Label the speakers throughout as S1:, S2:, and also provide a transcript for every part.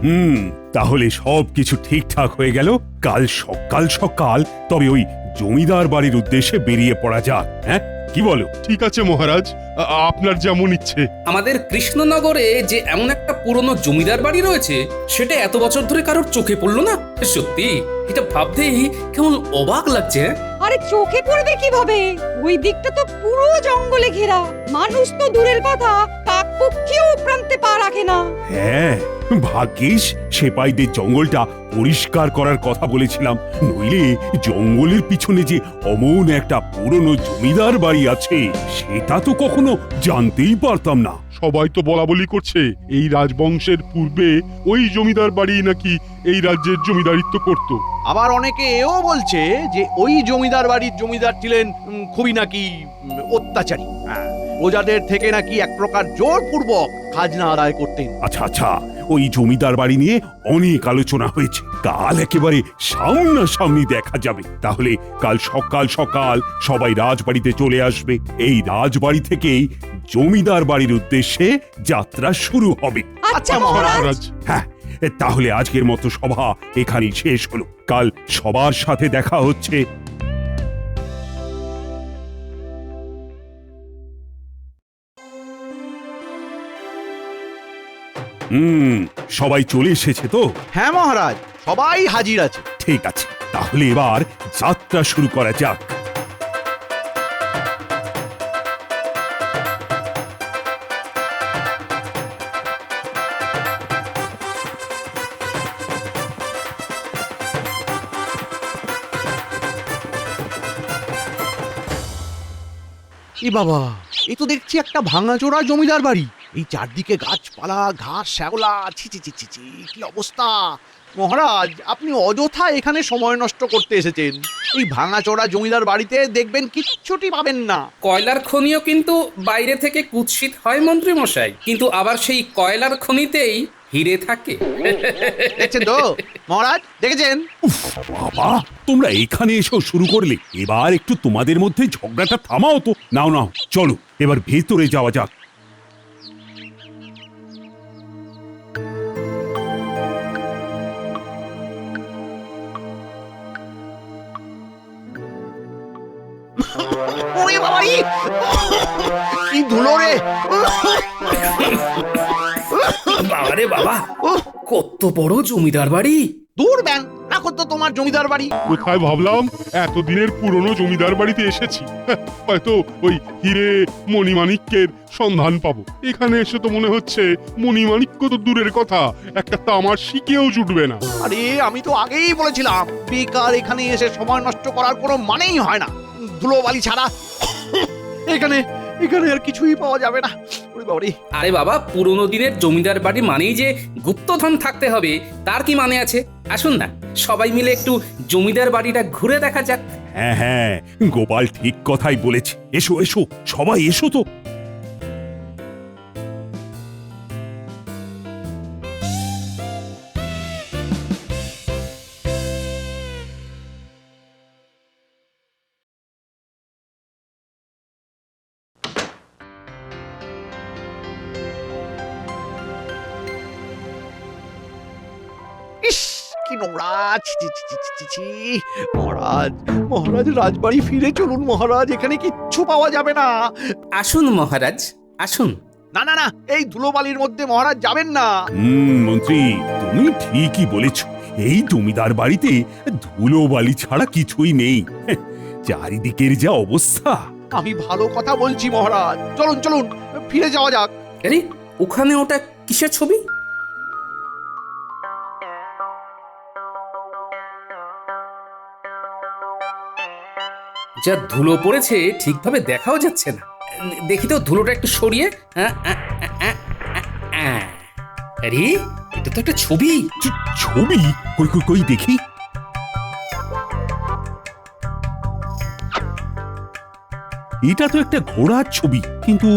S1: হুম, তাহলে সবকিছু ঠিকঠাক হয়ে গেল। কাল সকাল সকাল তবে ওই জমিদার বাড়ির উদ্দেশ্যে বেরিয়ে পড়া যাক। হ্যাঁ, কি বলো?
S2: ঠিক আছে মহারাজ, আপনার যেমন ইচ্ছে।
S3: আমাদের কৃষ্ণনগরে যে এমন একটা পুরনো জমিদার বাড়ি রয়েছে, সেটা এত বছর ধরে কারোর চোখে পড়লো না। সত্যি এটা ভাবতেই কেমন অবাক লাগছে।
S4: আরে চোখে পড়বে কিভাবে? ওই দিকটা তো পুরো জঙ্গলে ঘেরা। মানুষ তো দূরের কথা, কাকপক্ষীও প্রান্তে পা রাখে না।
S1: হ্যাঁ, ভাগ্যিস সেপাইদের জঙ্গলটা পরিষ্কার করার কথা বলেছিলাম, নইলে জঙ্গলের পিছনে যে অমন একটা পুরনো জমিদার বাড়ি আছে সেটা তো কখনো জানতেই পারতাম না।
S2: সবাই তো বলা বলি করছে এই রাজবংশের পূর্বে ওই জমিদার বাড়ি নাকি এই রাজ্যের জমিদারিত্ব করত।
S5: আবার অনেকে এও বলছে যে ওই জমিদার বাড়ির জমিদার ছিলেন খুবই নাকি অত্যাচারী। প্রজাদের থেকে নাকি এক প্রকার জোরপূর্বক খাজনা আদায় করতেন।
S1: আচ্ছা আচ্ছা, ওই জমিদার বাড়ি নিয়ে অনেক আলোচনা হয়েছে, কাল একেবারে সামনাসামনি দেখা যাবে। তাহলে কাল সকাল সকাল সবাই রাজবাড়িতে চলে আসবে। এই রাজবাড়ি থেকেই জমিদার বাড়ির উদ্দেশ্যে যাত্রা শুরু হবে।
S4: আচ্ছা মহারাজ।
S2: মহারাজ,
S1: হ্যাঁ, তাহলে আজকের মতো সভা এখানেই শেষ হলো। কাল সবার সাথে দেখা হচ্ছে। সবাই চলে এসেছে তো?
S5: হ্যাঁ মহারাজ, সবাই হাজির আছে।
S1: ঠিক আছে, তাহলে এবার যাত্রা শুরু করা যাক।
S5: এ বাবা, এ তো দেখছি একটা ভাঙাচোরা জমিদার বাড়ি। এই চারদিকে গাছপালা, ঘাস, শ্যাওলা, ছি ছি ছি ছি ছি, কি অবস্থা! মহারাজ, আপনি অযথা এখানে সময় নষ্ট করতে এসেছেন। এই ভাঙাচোরা জমিদার বাড়িতে দেখবেন কিচ্ছুটি পাবেন না।
S3: কয়লার খনিও কিন্তু বাইরে থেকে কুৎসিত হয় মন্ত্রী মশাই, কিন্তু আবার সেই কয়লার খনিতেই হিরে থাকে।
S5: দেখছেন তো মহারাজ, দেখেছেন?
S1: উফ বাবা, তোমরা এখানে এসেও শুরু করলে। এবার একটু তোমাদের মধ্যে ঝগড়াটা থামাও তো। নাও নাও, চলো এবার ভেতরে যাওয়া যাক।
S5: ওরে বাবাই, কি ধুলো রে!
S3: বাবারে বাবা, কত বড় জমিদার বাড়ি!
S5: দূর ব্যান, রাখো তো তোমার জমিদার বাড়ি।
S2: কোথায় ভাবলাম এতদিনের পুরনো জমিদার বাড়িতে এসেছি, হয়তো ওই হিরে মণিমাণিক্যের সন্ধান পাবো। এখানে এসে তো মনে হচ্ছে মণিমাণিক্য তো দূরের কথা, একটা তামার শিকেও জুটবে না।
S5: আরে আমি তো আগেই বলেছিলাম, বেকার এখানে এসে সময় নষ্ট করার কোনো মানেই হয় না। ধুলোবালি ছাড়া এখানে এখানে আর কিছুই পাওয়া যাবে না। ওরে বাবারে!
S3: আরে বাবা, পুরনো দিনের জমিদার বাড়ি মানেই যে গুপ্তধন থাকতে হবে তার কি মানে আছে? আসুন না, সবাই মিলে একটু জমিদার বাড়িটা ঘুরে দেখা যাক।
S1: হ্যাঁ হ্যাঁ, গোপাল ঠিক কথাই বলেছে। এসো এসো, সবাই এসো তো।
S5: ইস, কি নোংরা! ছি, ছি, ছি, ছি, ছি, ছি, ছি। মহারাজ, মহারাজ, রাজবাড়ি ফিরে চলুন মহারাজ, এখানে কিচ্ছু পাওয়া যাবে না।
S3: আসুন মহারাজ, আসুন।
S5: না না না, এই ধুলোবালির মধ্যে মহারাজ যাবেন না।
S1: মন্ত্রী, তুমি ঠিকই বলেছ। এই জমিদার বাড়িতে ধুলোবালি ছাড়া কিছুই নেই। চারিদিকের যা অবস্থা!
S5: আমি ভালো কথা বলছি মহারাজ, চলুন চলুন, ফিরে যাওয়া যাক।
S3: আরে ওখানে ওটা কিসের ছবি? যা ধুলো পড়েছে ঠিকভাবে দেখাও যাচ্ছে না। দেখি তো ধুলোটা একটু সরিয়ে। আরে এটা তো একটা ছবি।
S1: ছবি? কই কই কই দেখি। এটা তো একটা ঘোড়ার ছবি, কিন্তু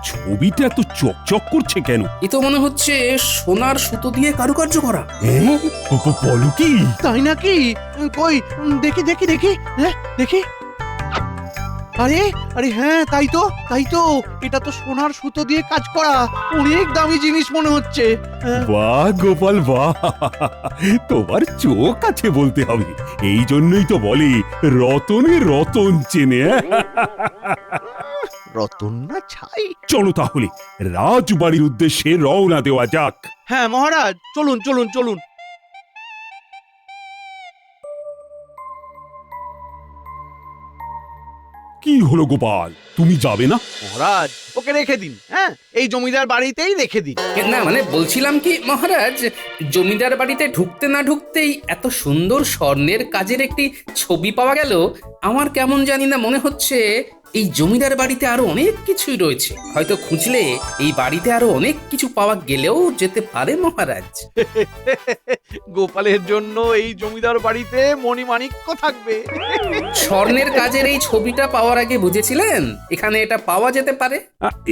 S1: ছবিটা এত চকচক করছে কেন?
S3: এ তো মনে হচ্ছে সোনার সুতো দিয়ে কারুকার্য করা।
S1: বলো কি?
S5: তাই নাকি? কই দেখি দেখি দেখি, হ্যাঁ দেখি। আরে আরে হ্যাঁ, তাই তো এটা তো সোনার সুতো দিয়ে কাজ করা, অনেক দামি জিনিস মনে হচ্ছে। হ্যাঁ,
S1: বাহ গোপাল বাহ, তোমার চোখ আছে বলতে হবে। এই জন্যই তো বলে রতনে রতন চেনে।
S5: রতন না ছাই।
S1: চলো তাহলে রাজবাড়ির উদ্দেশ্যে রওনা দেওয়া যাক।
S5: হ্যাঁ মহারাজ, চলুন চলুন চলুন।
S1: কি হলো গোপাল, তুমি যাবে না?
S5: মহারাজ ওকে রেখে দিন, হ্যাঁ এই জমিদার বাড়িতেই রেখে দিন।
S3: না মানে বলছিলাম কি মহারাজ, জমিদার বাড়িতে ঢুকতে না ঢুকতেই এত সুন্দর স্বর্ণের কাজের একটি ছবি পাওয়া গেল। আমার কেমন জানি না মনে হচ্ছে এই জমিদার বাড়িতে আরো অনেক কিছুই রয়েছে, হয়তো খুঁজলে এই বাড়িতে আরো অনেক কিছু পাওয়া গেলেও যেতে পারে মহারাজ।
S5: গোপালের জন্য এই জমিদার বাড়িতে মণিমাণিক্য থাকবে।
S3: স্বর্ণের কাজের এই ছবিটা পাওয়ার আগে বুঝেছিলেন এখানে এটা পাওয়া যেতে পারে?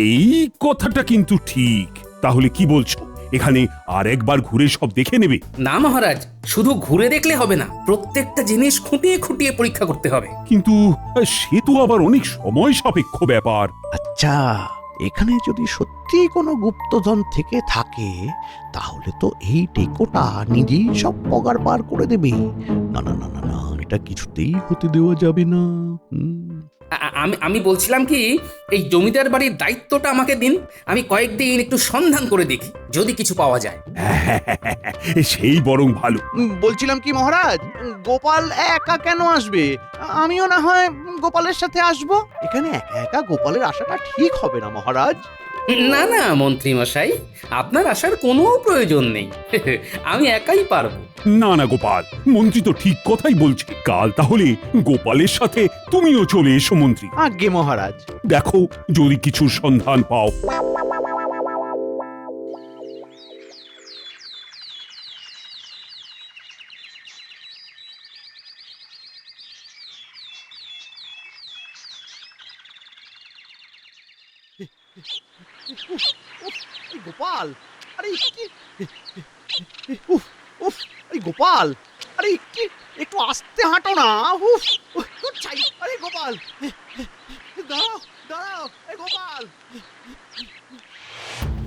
S1: এই কথাটা কিন্তু ঠিক। তাহলে কি বলছো, এখানে আর একবার ঘুরে সব দেখে নেবে?
S3: না মহারাজ, শুধু ঘুরে দেখলে হবে না, প্রত্যেকটা জিনিস খুঁটিয়ে খুঁটিয়ে পরীক্ষা করতে হবে।
S1: কিন্তু সে তো আবার অনেক সময় সাপেক্ষ ব্যাপার।
S5: আচ্ছা, এখানে যদি সত্যি কোনো গুপ্তধন থেকে থাকে তাহলে তো এই টেকোটা নিজেই সব পগার পার করে দেবে। না না না না না, এটা কিছুতেই হতে দেওয়া যাবে না।
S3: আমি বলছিলাম কি, এই জমিদার বাড়ির দায়িত্বটা আমাকে দিন, আমি কয়েকদিন একটু সন্ধান করে দেখি যদি কিছু পাওয়া যায়।
S1: সেই বরং ভালো।
S5: বলছিলাম কি মহারাজ, গোপাল একা কেন আসবে? আমিও না হয় গোপালের সাথে আসব। এখানে একা একা গোপালের আসাটা ঠিক হবে না মহারাজ।
S3: না না মন্ত্রী মশাই, আপনার আসার কোনো প্রয়োজন নেই। আমি একাই পারবো।
S1: না না গোপাল, মন্ত্রী তো ঠিক কথাই বলছে। কাল তাহলে গোপালের সাথে তুমিও চলে এসো মন্ত্রী।
S5: আজ্ঞে মহারাজ।
S1: দেখো যদি কিছু সন্ধান পাও।
S5: গোপাল, আরে কি, উফ উফ, আরে গোপাল, আরে কি, একটু আস্তে হাঁটো না। উফ, উফ, ছাই, আরে গোপাল, দাঁড়াও দাঁড়াও, এই গোপাল।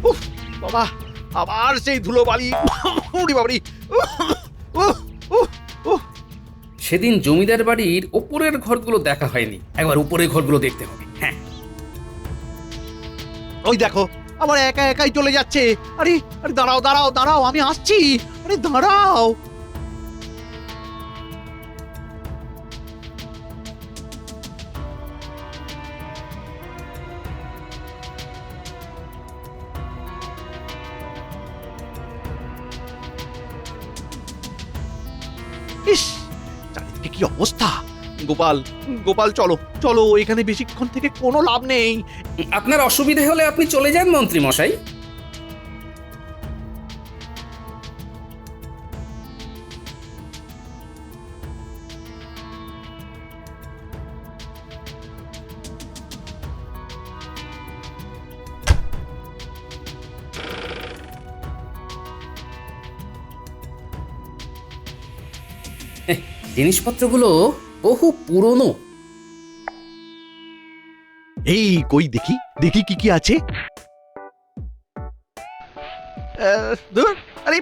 S5: উফ বাবা, আবার সেই ধুলোবালি। উড়ি বাবারি। উফ উফ উফ।
S3: সেদিন জমিদার বাড়ির ওপরের ঘরগুলো দেখা হয়নি, একবার উপরের ঘরগুলো দেখতে হবে। হ্যাঁ,
S5: ওই দেখো আবার একা একাই চলে যাচ্ছে। আরে আরে দাঁড়াও দাঁড়াও দাঁড়াও, আমি আসছি। আরে দাঁড়াও। ইস, চারিদিকে কি অবস্থা। গোপাল, গোপাল চলো চলো, এখানে বেশিক্ষণ থেকে কোনো লাভ নেই।
S3: আপনার অসুবিধা হলে আপনি চলে যান মন্ত্রী মশাই। জিনিসপত্রগুলো বহু পুরনো।
S5: এই কই দেখি দেখি কি কি আছে। ধুর, আরে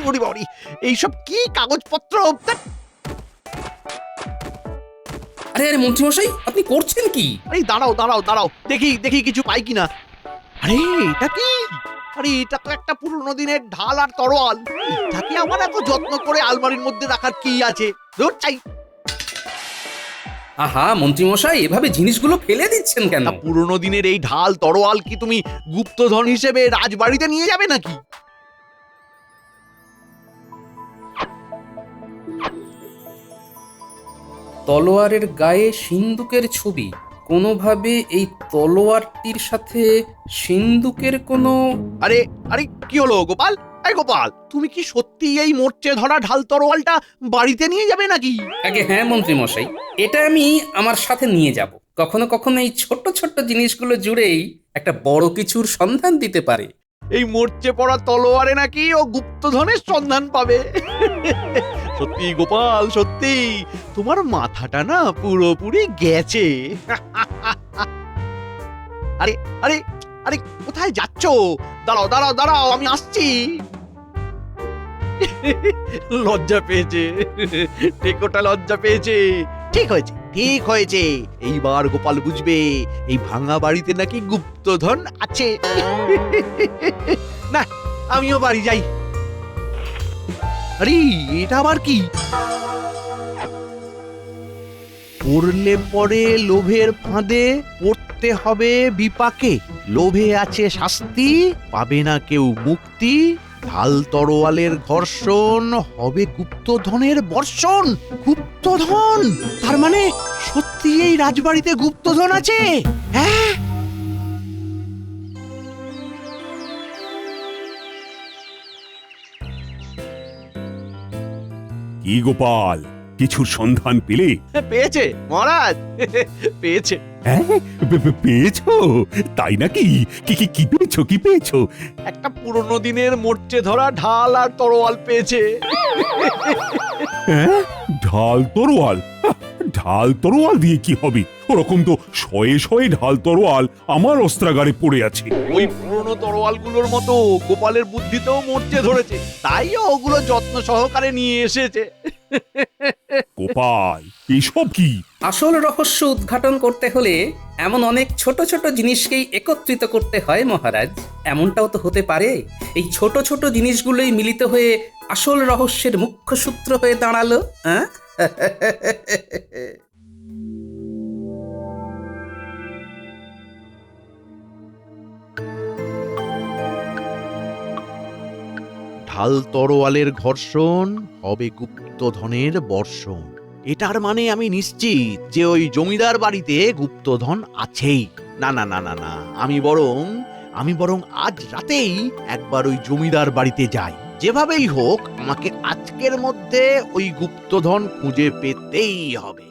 S5: ওরে বাবারে, এইসব কি কাগজপত্র?
S3: আরে আরে মন্ত্রী মশাই, আপনি করছেন কি?
S5: আরে দাঁড়াও দাঁড়াও দাঁড়াও, দেখি দেখি কিছু পাই কিনা। আরে এটা কি? আরে এটা তো একটা পুরনো দিনের ঢাল আর তরোয়াল। এটাকে আমার এত যত্ন করে আলমারির মধ্যে রাখার কি আছে? ধুর, চাই।
S3: আহা মন্ত্রী মশাই, এভাবে জিনিসগুলো ফেলে দিচ্ছেন কেন?
S5: না, পুরনো দিনের এই ঢাল তরোয়াল কি তুমি গুপ্তধন হিসেবে রাজবাড়িতে নিয়ে যাবে নাকি?
S3: তলোয়ারের গায়ে সিন্দুকের ছবি, কোনোভাবে এই তলোয়ারটির সাথে সিন্দুকের কোনো...
S5: আরে আরে কি হলো গোপাল? এই গোপাল, তুমি কি সত্যি এই মোর্চে ধরা ঢাল তরোয়ালটা বাড়িতে নিয়ে যাবে নাকি?
S3: আগে হ্যাঁ মন্ত্রী মশাই, এটা আমি আমার সাথে নিয়ে যাব। কখনো কখনো এই ছোট্ট ছোট্ট জিনিসগুলো জুড়েই একটা বড় কিছুর সন্ধান দিতে পারে।
S5: এই মোর্চে পড়া তলোয়ারে নাকি ও গুপ্তধনের সন্ধান পাবে। সত্যি গোপাল, সত্যি তোমার মাথাটা না পুরোপুরি গেছে। আরে আরে আরে কোথায় যাচ্ছ? দাঁড়াও দাঁড়াও দাঁড়াও, আমি আসছি। লজ্জা পেয়েছে, টেকোটা লজ্জা পেয়েছে। ঠিক হয়েছে, ঠিক হয়েছে, এইবার গোপাল বুঝবে এই ভাঙা বাড়িতে নাকি গুপ্তধন আছে। না, আমিও বাড়ি যাই। আরে এটা আবার কি? পড়লে পরে লোভের ফাঁদে পড়তে হবে বিপাকে, লোভে আছে শাস্তি, পাবে না কেউ মুক্তি, ঢাল তরোয়ালের ঘর্ষণ, হবে গুপ্তধনের বর্ষণ। গুপ্তধন, তার মানে সত্যি এই রাজবাড়িতে গুপ্তধন আছে? হ্যাঁ,
S1: কি গোপাল, কিছুর সন্ধান পেলে?
S5: পেয়েছে মহারাজ, পেয়েছে।
S1: হ্যাঁ, পেয়েছো? তাই নাকি? কি কি কি পেয়েছো, কি পেয়েছো?
S5: একটা পুরনো দিনের মোর্চে ধরা ঢাল আর তরোয়াল পেয়েছে।
S1: হ্যাঁ, ঢাল তরোয়াল? হাহ, ঢাল তরোয়াল দিয়ে কি হবে? ওরকম তো শয়ে শয়ে ঢাল তরোয়াল আমার অস্ত্রাগারে পড়ে আছে।
S5: ওই পুরনো তরোয়ালগুলোর মতো গোপালের বুদ্ধিতেও মোর্চে ধরেছে, তাই ওগুলো যত্ন সহকারে নিয়ে এসেছে।
S1: গোপাল, এসব কি?
S3: আসল রহস্য উদ্ঘাটন করতে হলে এমন অনেক ছোট ছোট জিনিসকেই একত্রিত করতে হয় মহারাজ। এমনটাও তো হতে পারে এই ছোট ছোট জিনিসগুলোই মিলিত হয়ে আসল রহস্যের মুখ্য সূত্র হয়ে দাঁড়ালো। হ্যাঁ,
S5: ঢাল তরোয়ালের ঘর্ষণ, হবে গুপ্তধনের বর্ষণ। এটার মানে আমি নিশ্চিত যে ওই জমিদার বাড়িতে গুপ্তধন আছেই। না না না না না, আমি বরং আজ রাতেই একবার ওই জমিদার বাড়িতে যাই। যেভাবেই হোক আমাকে আজকের মধ্যে ওই গুপ্তধন খুঁজে পেতেই হবে।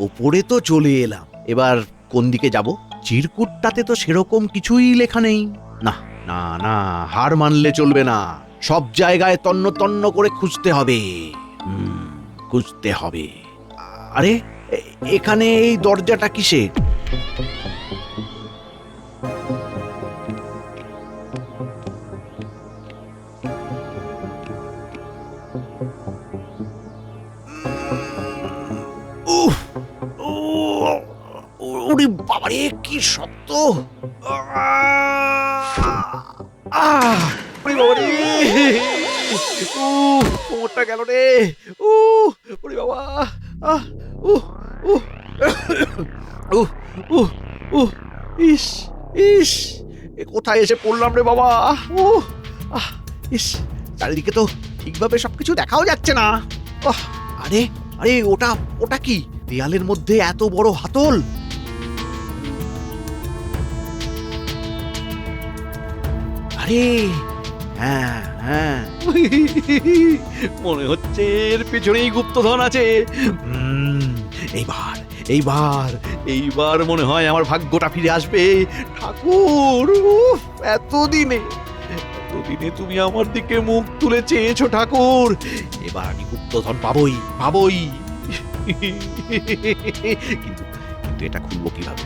S5: ওপরে তো চলে এলাম, এবার কোন দিকে যাব? চিরকুটটাতে তো সেরকম কিছুই লেখা নেই। না না না, হার মানলে চলবে না, সব জায়গায় তন্ন তন্ন করে খুঁজতে হবে। খুঁজতে হবে। আরে এখানে এই দরজাটা কিসের? ওরে বাবারে, কি শক্ত! ওরে বাবারে, কোমরটা গেল রে! ওরে বাবা! ইস ইস, এ কোথায় এসে পড়লাম রে বাবা! ইস, চারিদিকে তো ঠিকভাবে সবকিছু দেখাও যাচ্ছে না। আরে আরে, ওটা কি? দেয়ালের মধ্যে এত বড় হাতল! আরে হ্যাঁ হ্যাঁ, মনে হচ্ছে এর পেছনেই গুপ্তধন আছে। এইবার এইবার এইবার মনে হয় আমার ভাগ্যটা ফিরে আসবে। ঠাকুর, এতদিনে তুমি আমার দিকে মুখ তুলে চেয়েছো ঠাকুর, এবার আমি গুপ্তধন পাবই পাবই। কিন্তু কিন্তু এটা খুলবো কিভাবে?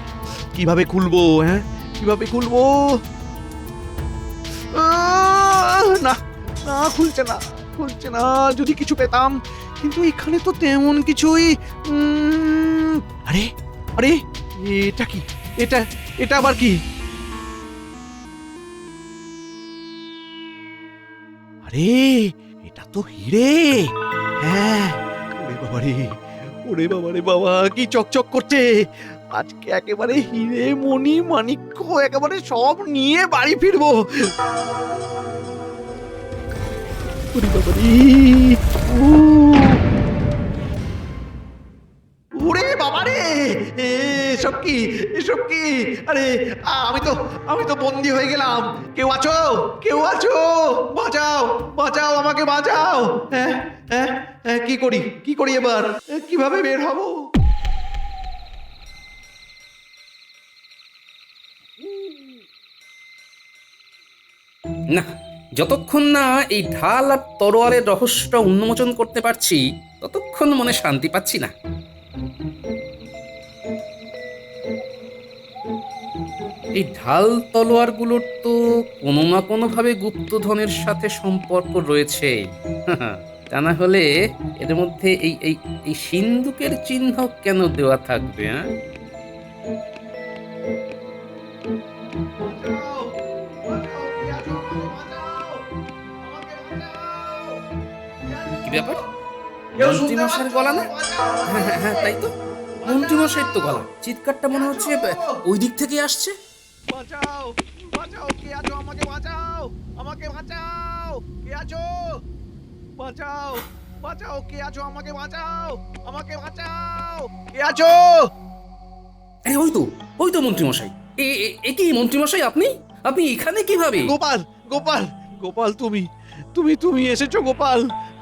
S5: কিভাবে খুলবো? হ্যাঁ, কিভাবে খুলবো? না না, খুলছে না, খুলছে না। যদি কিছু পেতাম, কিন্তু এখানে তো তেমন কিছুই। আরে আরে, এটা কি? এটা আবার কি? আরে এটা তো হিরে। হ্যাঁ, ওরে বাবারে বাবা, কি চকচক করছে! আজকে একেবারে হিরে মণি মাণিক্য একেবারে সব নিয়ে বাড়ি ফিরবো। ওরে বাবারে, ওরে বাবারে, এসব এসব কি এসব কি? আরে আমি তো বন্দি হয়ে গেলাম। কেউ আছো? কেউ আছো? বাঁচাও বাঁচাও, আমাকে বাঁচাও। হ্যাঁ হ্যাঁ হ্যাঁ, কি করি এবার? কিভাবে বের হব?
S3: না, যতক্ষণ না এই ঢাল আর তরোয়ালের রহস্যটা উন্মোচন করতে পারছি ততক্ষণ মনে শান্তি পাচ্ছি না। এই ঢাল তলোয়ারগুলোর তো কোনো না কোনো ভাবে গুপ্তধনের সাথে সম্পর্ক রয়েছে। তা না হলে এর মধ্যে এই এই এই সিন্দুকের চিহ্ন কেন দেওয়া থাকবে? হ্যাঁ, কি ব্যাপার? মন্ত্রীমশাইয়ের গলা না? হ্যাঁ হ্যাঁ হ্যাঁ, তাই তো, মন্ত্রীমশাইয়ের তো গলা। চিৎকারটা মনে হচ্ছে ওই দিক থেকে আসছে।
S5: বাঁচাও বাঁচাও, কে আছো? আমাকে বাঁচাও, আমাকে বাঁচাও, কে আছো? বাঁচাও বাঁচাও, কে আছো? আমাকে বাঁচাও, আমাকে বাঁচাও, কে আছো?
S3: আরে ওই তো মন্ত্রীমশাই। এ কি মন্ত্রীমশাই, আপনি আপনি এখানে কিভাবে?
S5: গোপাল গোপাল গোপাল, তুমি তুমি তুমি এসেছো গোপাল?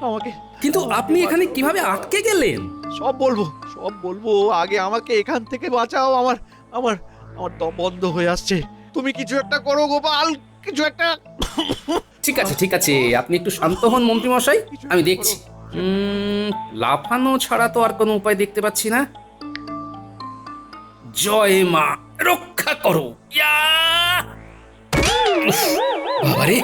S5: আমাকে
S3: কিন্তু আপনি এখানে কিভাবে আটকে গেলেন?
S5: সব বলবো, আগে আমাকে এখান থেকে বাঁচাও। আমার আমার আমার দম বন্ধ হয়ে আসছে। তুমি কিছু একটা করো গোপাল, কিছু একটা।
S3: ঠিক আছে, আপনি একটু শান্ত হন মন্ত্রীমশাই, আমি দেখছি। লাফানো ছাড়া তো আর কোনো উপায় দেখতে পাচ্ছি না। জয় মা, রক্ষা করো। ইয়া! বাবারে,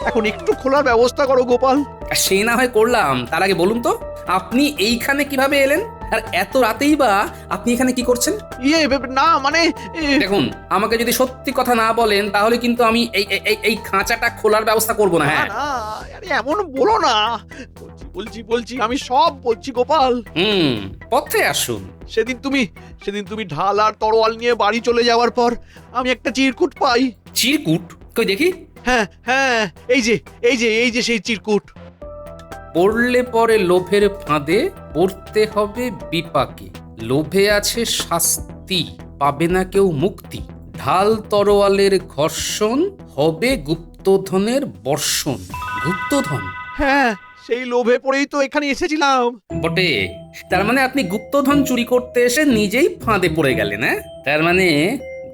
S5: এখন একটু খোলার ব্যবস্থা করো গোপাল।
S3: সে না হয় করলাম, তার আগে বলুন তো আপনি এইখানে কিভাবে এলেন? আর এত রাতেই বা আপনি এখানে কি করছেন?
S5: না মানে
S3: দেখুন, আমাকে যদি সত্যি কথা না বলেন তাহলে কিন্তু আমি এই খাঁচাটা খোলার ব্যবস্থা করব না। হ্যাঁ,
S5: না, আরে এমন বলো না। বলছি আমি সব বলছি গোপাল।
S3: পথে আসুন।
S5: সেদিন তুমি ঢাল আর তরোয়াল নিয়ে বাড়ি চলে যাওয়ার পর আমি একটা চিরকুট পাই।
S3: চিরকুট? কই দেখি।
S5: হ্যাঁ হ্যাঁ, এই যে সেই চিরকুট।
S3: পড়লে পরে লোভের ফাঁদে পড়তে হবে বিপাকে, লোভে আছে শাস্তি, পাবে না কেউ মুক্তি, ঢাল তরোয়ালের ঘর্ষণ, হবে গুপ্তধনের বর্ষণ। গুপ্তধন?
S5: হ্যাঁ, সেই লোভে পড়েই তো এখানে এসেছিলাম।
S3: বটে, তার মানে আপনি গুপ্তধন চুরি করতে এসে নিজেই ফাঁদে পড়ে গেলেন? হ্যাঁ, তার মানে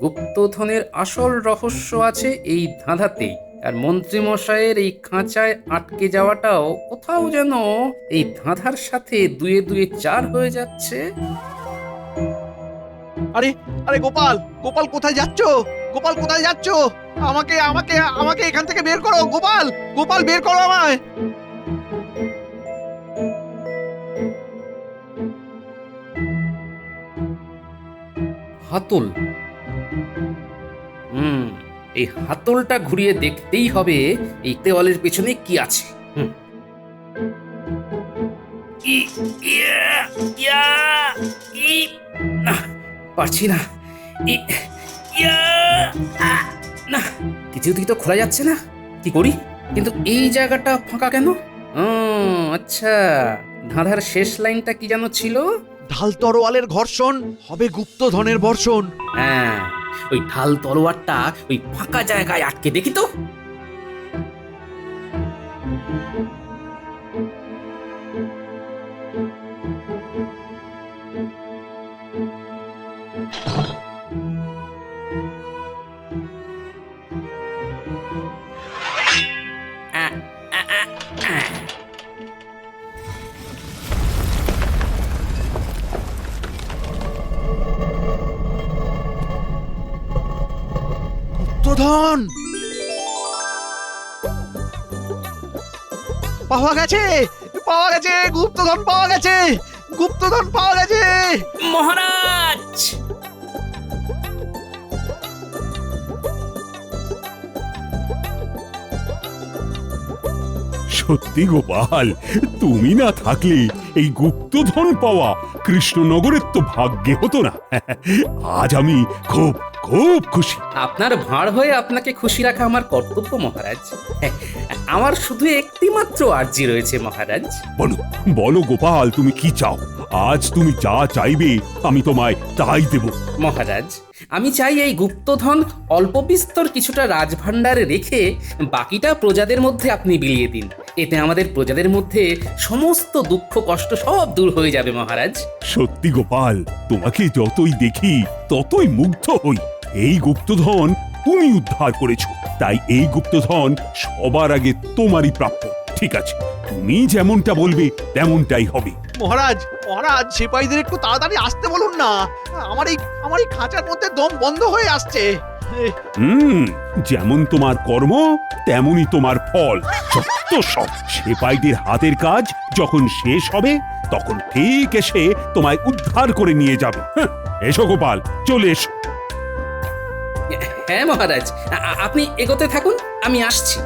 S3: গুপ্তধনের আসল রহস্য আছে এই ধাঁধাতেই। আর মন্ত্রীমশাইয়ের এই খাঁচায় আটকে যাওয়াটাও কোথাও যেন এই ধাঁধার সাথে দুয়ে দুয়ে চার হয়ে যাচ্ছে।
S5: আরে গোপাল কোথায় যাচ্ছো? গোপাল কোথায় যাচ্ছো? আমাকে এখান থেকে বের করো গোপাল বের করো আমায়।
S3: হাতল। এই হাতলটা ঘুরিয়ে দেখতেই হবে এই দেওয়ালের পেছনে কি আছে। পারছি না, না কিছুতেই তো খোলা যাচ্ছে না। কি করি? কিন্তু এই জায়গাটা ফাঁকা কেন? আচ্ছা, ধাঁধার শেষ লাইনটা কি যেন ছিল?
S5: ঢাল তরোয়ালের ঘর্ষণ, হবে গুপ্তধনের বর্ষণ।
S3: হ্যাঁ, ওই ঢাল তলোয়ারটা ওই ফাঁকা জায়গায় আটকে দেখি তো।
S5: গুপ্তধন পাওয়া গেছে, গুপ্তধন পাওয়া গেছে।
S3: মহারাজ!
S1: সত্যি গোপাল, তুমি না থাকলে এই গুপ্তধন পাওয়া কৃষ্ণনগরের তো ভাগ্যে হতো না। আজ আমি খুব খুব খুশি।
S3: আপনার ভাঁড় হয়ে আপনাকে খুশি রাখা আমার কর্তব্য মহারাজ। আমার শুধু একটি মাত্র আর্জি রয়েছে মহারাজ।
S1: বলো বলো গোপাল, তুমি কি চাও? আজ তুমি যা চাইবে আমি তোমায় তাই দেব।
S3: মহারাজ, আমি চাই এই গুপ্তধন অল্প বিস্তর কিছুটা রাজভাণ্ডারে রেখে বাকিটা প্রজাদের মধ্যে আপনি বিলিয়ে দিন। এতে আমাদের প্রজাদের মধ্যে সমস্ত দুঃখ কষ্ট সব দূর হয়ে যাবে মহারাজ।
S1: সত্যি গোপাল, তোমাকে যতই দেখি ততই মুগ্ধ হই। এই গুপ্তধন তুমি উদ্ধার করেছো, তাই এই গুপ্তধন সবার আগে তোমারই প্রাপ্য। ঠিক আছে, তুমি যেমনটা বলবে তেমনটাই হবে।
S5: মহারাজ মহারাজ, সিপাহীদের একটু তাড়াতাড়ি আসতে বলুন না। আমার এই খাঁচার মধ্যে দম বন্ধ হয়ে আসছে।
S1: যেমন তোমার কর্ম তেমনই তোমার ফল। সত্য সব সেপাইদের হাতের কাজ যখন শেষ হবে তখন ঠিক এসে তোমায় উদ্ধার করে নিয়ে যাবে। এসো গোপাল, চলে এসো।
S3: হ্যাঁ মহারাজ, আপনি এগোতে থাকুন, আমি আসছি।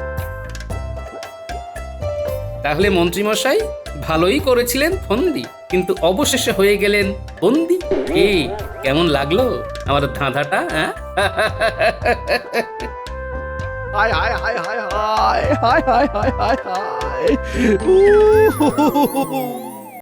S3: তাহলে মন্ত্রীমশাই, ভালোই করেছিলেন ফন্দি, কিন্তু অবশেষে হয়ে গেলেন বন্দি। কি কেমন লাগলো আমার ধাঁধাটা?
S5: হায় হায় হায় হায় হায় হায় হায় হায় হায় হায়।